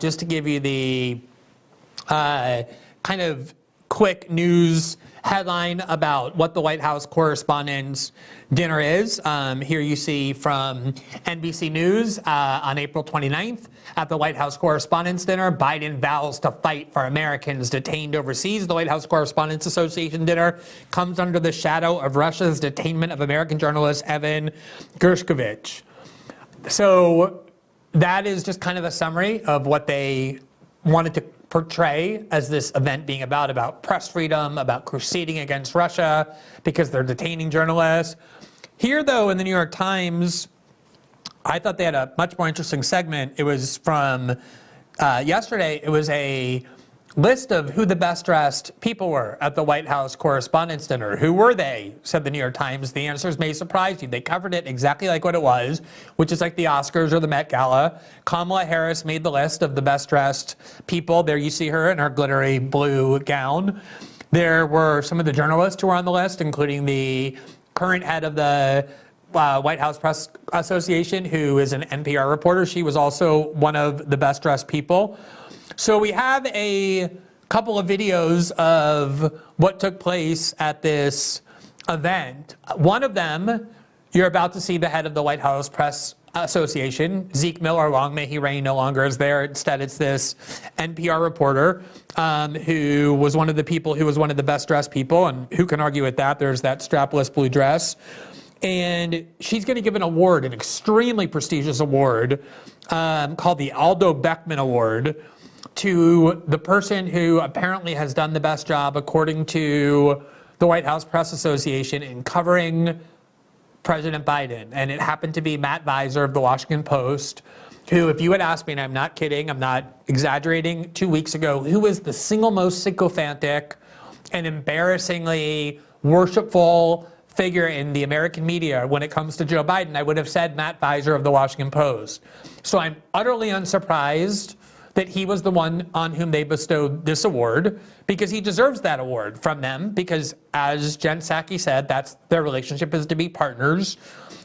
just to give you the kind of quick news headline about what the White House Correspondents' dinner is. Here you see from NBC News on April 29th at the White House Correspondents' dinner, Biden vows to fight for Americans detained overseas. The White House Correspondents Association dinner comes under the shadow of Russia's detainment of American journalist Evan Gershkovich. So that is just kind of a summary of what they wanted to portray as this event being about press freedom, about crusading against Russia because they're detaining journalists. Here, though, in the New York Times, I thought they had a much more interesting segment. It was from yesterday. It was a list of who the best dressed people were at the White House Correspondents' dinner. Who were they, said the New York Times. The answers may surprise you. They covered it exactly like what it was, which is like the Oscars or the Met Gala. Kamala Harris made the list of the best dressed people. There you see her in her glittery blue gown. There were some of the journalists who were on the list, including the current head of the White House Press Association, who is an NPR reporter. She was also one of the best dressed people. So we have a couple of videos of what took place at this event. One of them, you're about to see the head of the White House Press Association, Zeke Miller, long may he reign, no longer is there. Instead, it's this NPR reporter who was one of the people who was one of the best dressed people. And who can argue with that? There's that strapless blue dress. And she's going to give an award, an extremely prestigious award called the Aldo Beckman Award, to the person who apparently has done the best job, according to the White House Press Association, in covering President Biden. And it happened to be Matt Viser of the Washington Post, who, if you had asked me, and I'm not kidding, I'm not exaggerating, 2 weeks ago, who was the single most sycophantic and embarrassingly worshipful figure in the American media when it comes to Joe Biden, I would have said Matt Viser of the Washington Post. So I'm utterly unsurprised that he was the one on whom they bestowed this award, because he deserves that award from them, because as Jen Psaki said, that's their relationship, is to be partners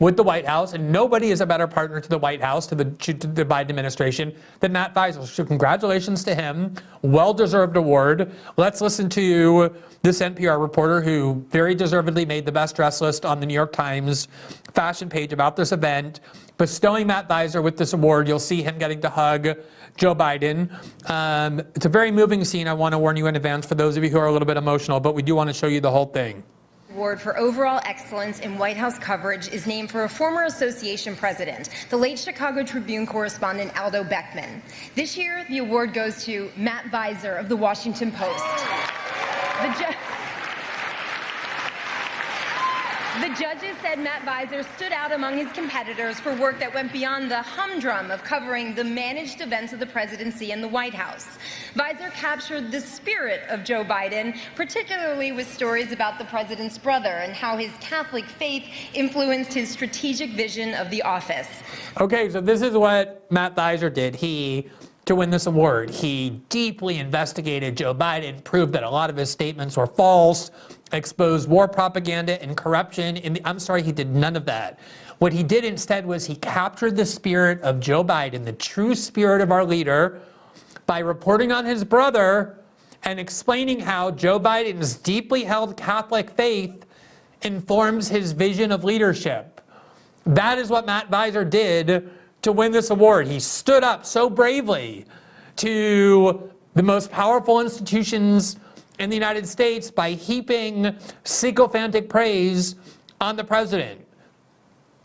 with the White House, and nobody is a better partner to the White House, to the Biden administration, than Matt Viser. So congratulations to him, well-deserved award. Let's listen to this NPR reporter who very deservedly made the best dress list on the New York Times fashion page about this event, bestowing Matt Viser with this award. You'll see him getting to hug Joe Biden. It's a very moving scene. I want to warn you in advance for those of you who are a little bit emotional, but we do want to show you the whole thing. Award for overall excellence in White House coverage is named for a former association president, the late Chicago Tribune correspondent Aldo Beckman. This year, the award goes to Matt Viser of the Washington Post. The judges said Matt Viser stood out among his competitors for work that went beyond the humdrum of covering the managed events of the presidency and the White House. Viser captured the spirit of Joe Biden, particularly with stories about the president's brother and how his Catholic faith influenced his strategic vision of the office. Okay, so this is what Matt Viser did. To win this award, he deeply investigated Joe Biden, proved that a lot of his statements were false, exposed war propaganda and corruption. I'm sorry, he did none of that. What he did instead was he captured the spirit of Joe Biden, the true spirit of our leader, by reporting on his brother and explaining how Joe Biden's deeply held Catholic faith informs his vision of leadership. That is what Matt Viser did to win this award. He stood up so bravely to the most powerful institutions in the United States by heaping sycophantic praise on the president.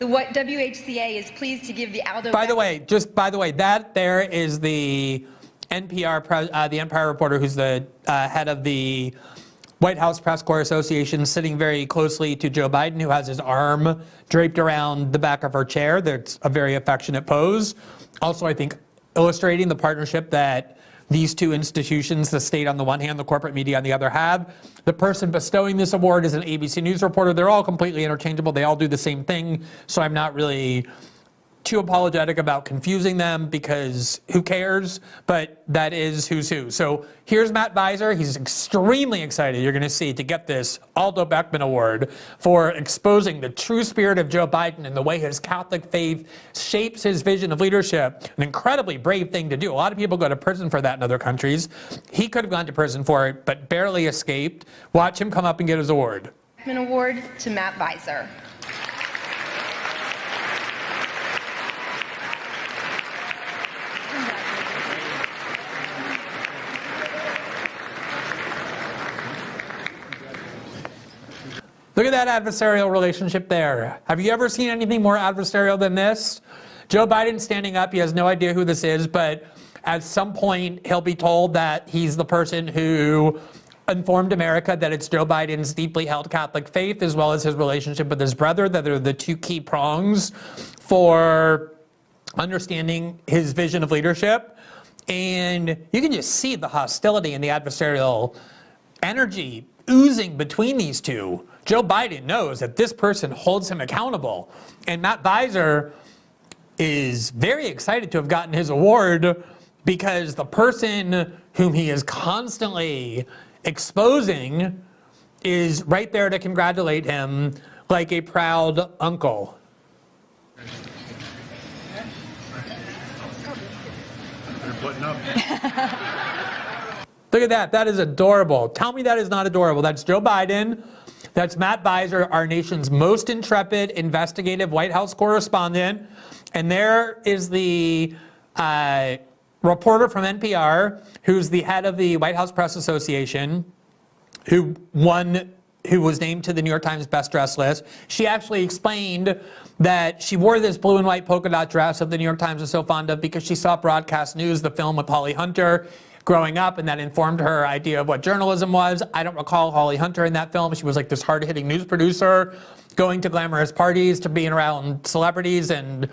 The WHCA is pleased to give the Aldo. By the way, that there is the NPR reporter who's the head of the White House Press Corps Association, sitting very closely to Joe Biden, who has his arm draped around the back of her chair. That's a very affectionate pose. Also, I think illustrating the partnership that these two institutions, the state on the one hand, the corporate media on the other, have. The person bestowing this award is an ABC News reporter. They're all completely interchangeable. They all do the same thing. So I'm not really too apologetic about confusing them because who cares? But that is who's who. So here's Matt Viser. He's extremely excited, you're going to see, to get this Aldo Beckman Award for exposing the true spirit of Joe Biden and the way his Catholic faith shapes his vision of leadership. An incredibly brave thing to do. A lot of people go to prison for that in other countries. He could have gone to prison for it, but barely escaped. Watch him come up and get his award. Beckman Award to Matt Viser. Look at that adversarial relationship there. Have you ever seen anything more adversarial than this? Joe Biden standing up, he has no idea who this is, but at some point he'll be told that he's the person who informed America that it's Joe Biden's deeply held Catholic faith as well as his relationship with his brother that are the two key prongs for understanding his vision of leadership. And you can just see the hostility and the adversarial energy oozing between these two. Joe Biden knows that this person holds him accountable. And Matt Viser is very excited to have gotten his award because the person whom he is constantly exposing is right there to congratulate him like a proud uncle. They're putting up. Look at that. That is adorable. Tell me that is not adorable. That's Joe Biden. That's Matt Viser, our nation's most intrepid investigative White House correspondent. And there is the reporter from NPR, who's the head of the White House Press Association, who was named to the New York Times Best Dressed list. She actually explained that she wore this blue and white polka dot dress that the New York Times is so fond of because she saw Broadcast News, the film with Holly Hunter, growing up, and that informed her idea of what journalism was. I don't recall Holly Hunter in that film. She was like this hard-hitting news producer going to glamorous parties, to being around celebrities and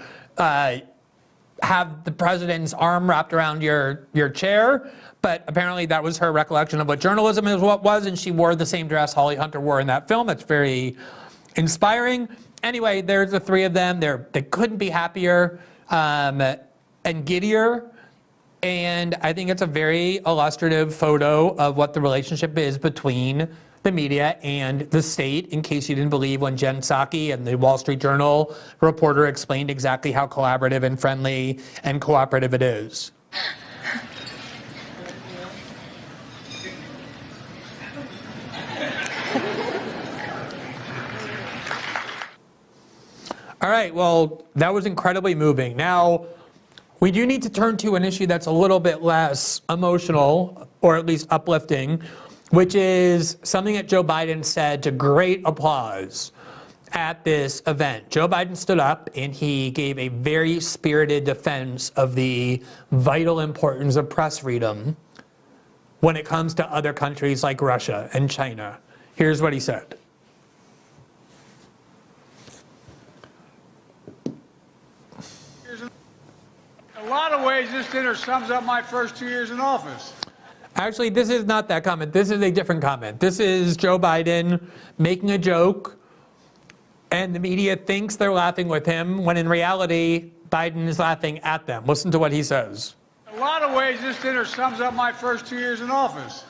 have the president's arm wrapped around your chair. But apparently that was her recollection of what journalism is, what was, and she wore the same dress Holly Hunter wore in that film. That's very inspiring. Anyway, there's the three of them. They couldn't be happier and giddier. And I think it's a very illustrative photo of what the relationship is between the media and the state, in case you didn't believe when Jen Psaki and the Wall Street Journal reporter explained exactly how collaborative and friendly and cooperative it is. All right, well, that was incredibly moving. Now, we do need to turn to an issue that's a little bit less emotional, or at least uplifting, which is something that Joe Biden said to great applause at this event. Joe Biden stood up and he gave a very spirited defense of the vital importance of press freedom when it comes to other countries like Russia and China. Here's what he said. A lot of ways, this dinner sums up my first 2 years in office. Actually, this is not that comment. This is a different comment. This is Joe Biden making a joke, and the media thinks they're laughing with him, when in reality, Biden is laughing at them. Listen to what he says. In a lot of ways, this dinner sums up my first 2 years in office.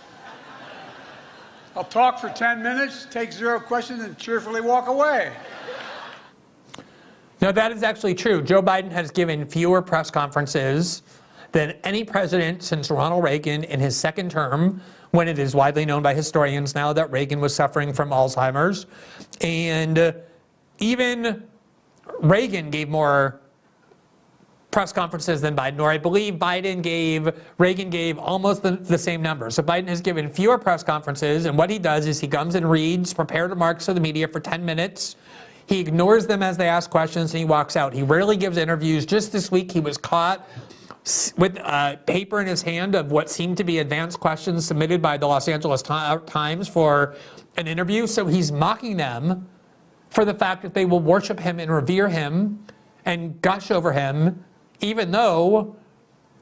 I'll talk for 10 minutes, take 0 questions, and cheerfully walk away. Now, that is actually true. Joe Biden has given fewer press conferences than any president since Ronald Reagan in his second term, when it is widely known by historians now that Reagan was suffering from Alzheimer's. And even Reagan gave more press conferences than Biden, or I believe Reagan gave almost the same number. So Biden has given fewer press conferences, and what he does is he comes and reads prepared remarks to the media for 10 minutes. He ignores them as they ask questions and he walks out. He rarely gives interviews. Just this week he was caught with paper in his hand of what seemed to be advanced questions submitted by the Los Angeles Times for an interview. So he's mocking them for the fact that they will worship him and revere him and gush over him, even though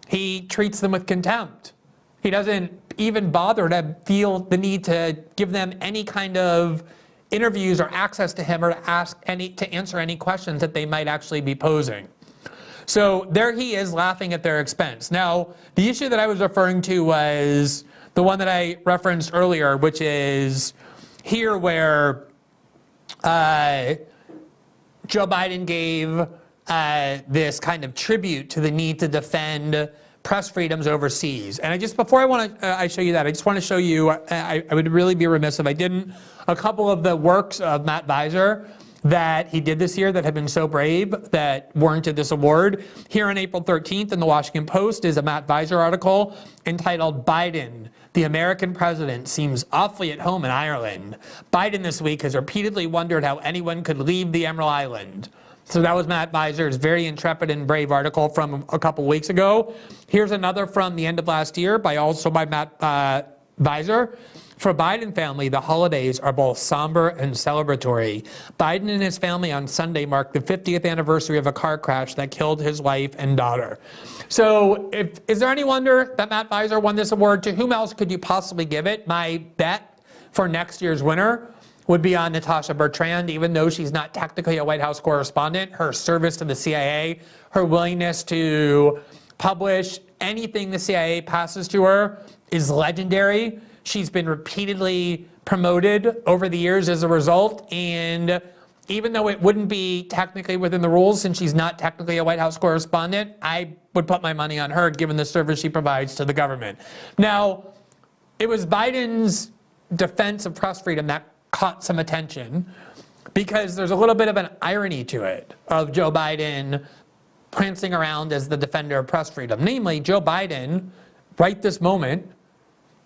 he treats them with contempt. He doesn't even bother to feel the need to give them any kind of interviews or access to him or to answer any questions that they might actually be posing. So there he is laughing at their expense. Now, the issue that I was referring to was the one that I referenced earlier, which is here where Joe Biden gave this kind of tribute to the need to defend press freedoms overseas. And before I show you that, I just want to show you, I would really be remiss if I didn't, a couple of the works of Matt Viser that he did this year that have been so brave that warranted this award. Here on April 13th in the Washington Post is a Matt Viser article entitled "Biden, the American President Seems Awfully at Home in Ireland. Biden this week has repeatedly wondered how anyone could leave the Emerald Island." So that was Matt Viser's very intrepid and brave article from a couple weeks ago. Here's another from the end of last year by Matt Viser. For Biden family, the holidays are both somber and celebratory. Biden and his family on Sunday marked the 50th anniversary of a car crash that killed his wife and daughter. So is there any wonder that Matt Viser won this award? To whom else could you possibly give it? My bet for next year's winner would be on Natasha Bertrand, even though she's not technically a White House correspondent. Her service to the CIA, her willingness to publish anything the CIA passes to her is legendary. She's been repeatedly promoted over the years as a result, and even though it wouldn't be technically within the rules since she's not technically a White House correspondent, I would put my money on her given the service she provides to the government. Now, it was Biden's defense of press freedom that caught some attention because there's a little bit of an irony to it of Joe Biden prancing around as the defender of press freedom. Namely, Joe Biden, right this moment,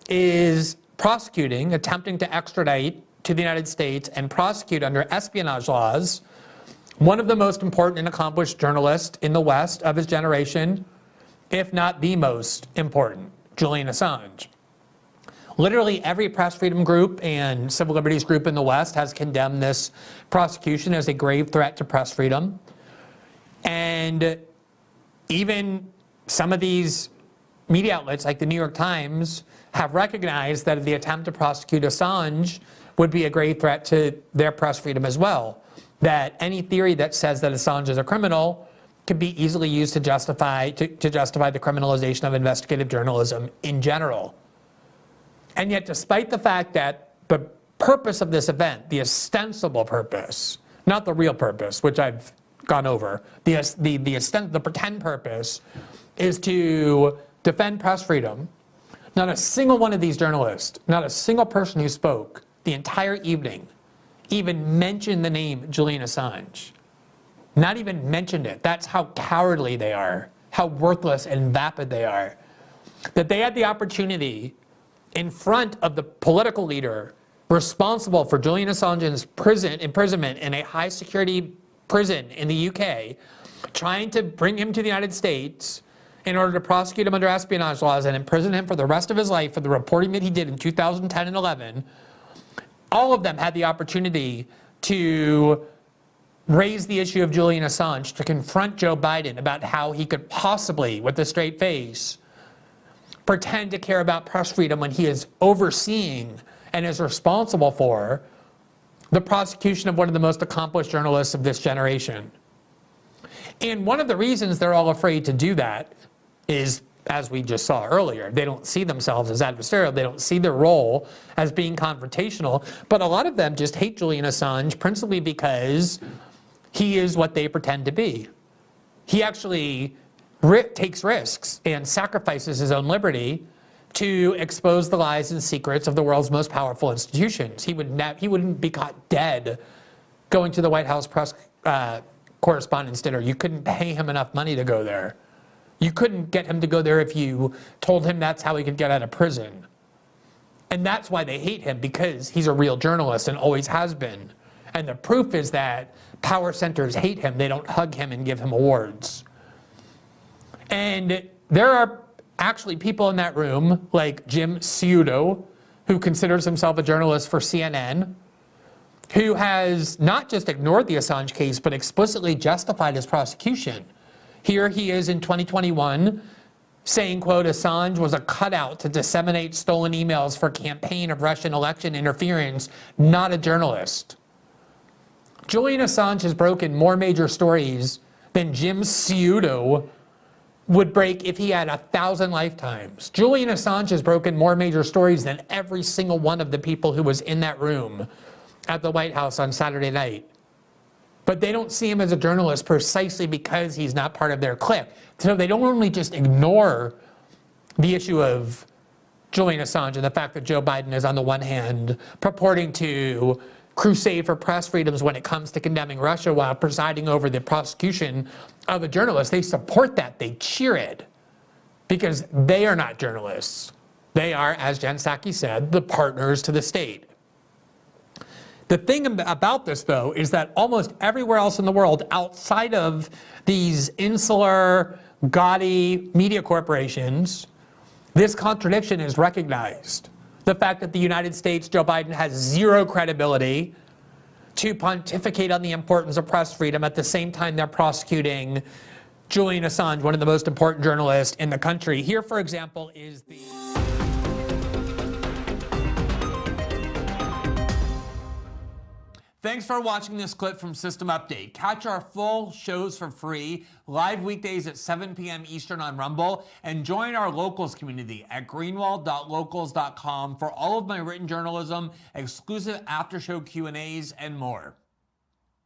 is attempting to extradite to the United States and prosecute under espionage laws one of the most important and accomplished journalists in the West of his generation, if not the most important, Julian Assange. Literally every press freedom group and civil liberties group in the West has condemned this prosecution as a grave threat to press freedom. And even some of these media outlets like the New York Times have recognized that the attempt to prosecute Assange would be a grave threat to their press freedom as well. That any theory that says that Assange is a criminal could be easily used to justify the criminalization of investigative journalism in general. And yet, despite the fact that the purpose of this event, the ostensible purpose, not the real purpose, which I've gone over, the pretend purpose is to defend press freedom, not a single one of these journalists, not a single person who spoke the entire evening even mentioned the name Julian Assange. Not even mentioned it. That's how cowardly they are, how worthless and vapid they are. That they had the opportunity in front of the political leader responsible for Julian Assange's imprisonment in a high security prison in the UK, trying to bring him to the United States in order to prosecute him under espionage laws and imprison him for the rest of his life for the reporting that he did in 2010 and 11, all of them had the opportunity to raise the issue of Julian Assange, to confront Joe Biden about how he could possibly, with a straight face, pretend to care about press freedom when he is overseeing and is responsible for the prosecution of one of the most accomplished journalists of this generation. And one of the reasons they're all afraid to do that is, as we just saw earlier, they don't see themselves as adversarial. They don't see their role as being confrontational. But a lot of them just hate Julian Assange principally because he is what they pretend to be. He actually takes risks and sacrifices his own liberty to expose the lies and secrets of the world's most powerful institutions. He wouldn't be caught dead going to the White House press correspondents' dinner. You couldn't pay him enough money to go there. You couldn't get him to go there if you told him that's how he could get out of prison. And that's why they hate him, because he's a real journalist and always has been. And the proof is that power centers hate him. They don't hug him and give him awards. And there are actually people in that room, like Jim Ciuto, who considers himself a journalist for CNN, who has not just ignored the Assange case, but explicitly justified his prosecution. Here he is in 2021 saying, quote, Assange was a cutout to disseminate stolen emails for campaign of Russian election interference, not a journalist. Julian Assange has broken more major stories than Jim Ciuto would break if he had 1,000 lifetimes. Julian Assange has broken more major stories than every single one of the people who was in that room at the White House on Saturday night. But they don't see him as a journalist precisely because he's not part of their clique. So they don't only just ignore the issue of Julian Assange and the fact that Joe Biden is on the one hand purporting to crusade for press freedoms when it comes to condemning Russia while presiding over the prosecution of a journalist. They support that. They cheer it because they are not journalists. They are, as Jen Psaki said, the partners to the state. The thing about this, though, is that almost everywhere else in the world outside of these insular, gaudy media corporations, this contradiction is recognized. The fact that the United States, Joe Biden, has zero credibility to pontificate on the importance of press freedom at the same time they're prosecuting Julian Assange, one of the most important journalists in the country. Here, for example, is the... Thanks for watching this clip from System Update. Catch our full shows for free, live weekdays at 7 p.m. Eastern on Rumble, and join our locals community at greenwald.locals.com for all of my written journalism, exclusive after-show Q&As, and more.